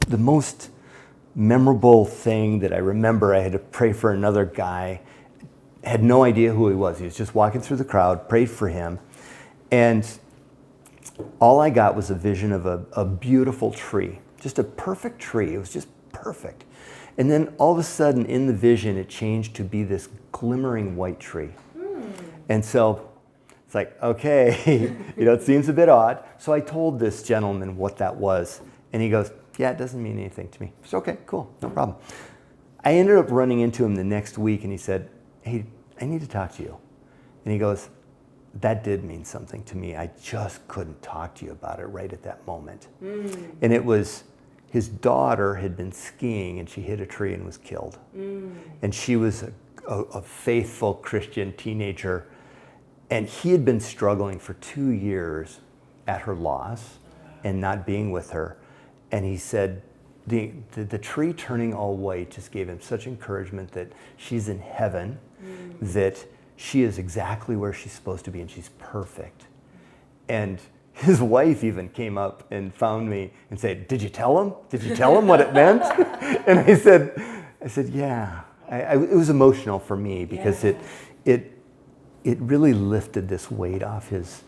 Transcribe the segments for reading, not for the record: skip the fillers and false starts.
the most memorable thing that I remember, I had to pray for another guy, had no idea who he was. He was just walking through the crowd, prayed for him, and all I got was a vision of a beautiful tree, just a perfect tree. It was just perfect. And then all of a sudden in the vision, it changed to be this glimmering white tree. And so it's like, okay, it seems a bit odd. So I told this gentleman what that was. And he goes, yeah, it doesn't mean anything to me. It's okay, cool, no problem. I ended up running into him the next week and he said, hey, I need to talk to you. And he goes, that did mean something to me. I just couldn't talk to you about it right at that moment. And it was, his daughter had been skiing and she hit a tree and was killed. And she was a faithful Christian teenager. And he had been struggling for 2 years at her loss and not being with her. And he said, the tree turning all white just gave him such encouragement that she's in heaven, that she is exactly where she's supposed to be and she's perfect. And his wife even came up and found me and said, did you tell him? Did you tell him what it meant? And I said, yeah. It was emotional for me because it really lifted this weight off his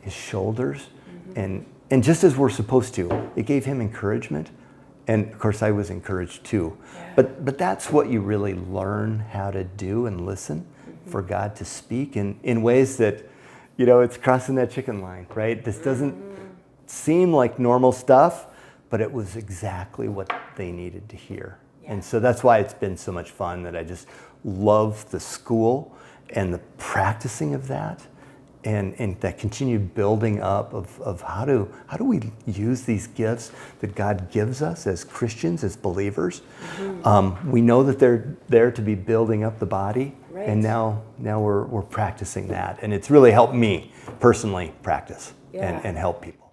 shoulders. And just as we're supposed to, it gave him encouragement. And of course I was encouraged too. But that's what you really learn how to do and listen for God to speak in ways that, it's crossing that chicken line, right? This doesn't seem like normal stuff, but it was exactly what they needed to hear. And so that's why it's been so much fun, that I just love the school and the practicing of that and that continued building up of how do we use these gifts that God gives us as Christians, as believers. We know that they're there to be building up the body. Right. And now we're practicing that. And it's really helped me personally practice and help people.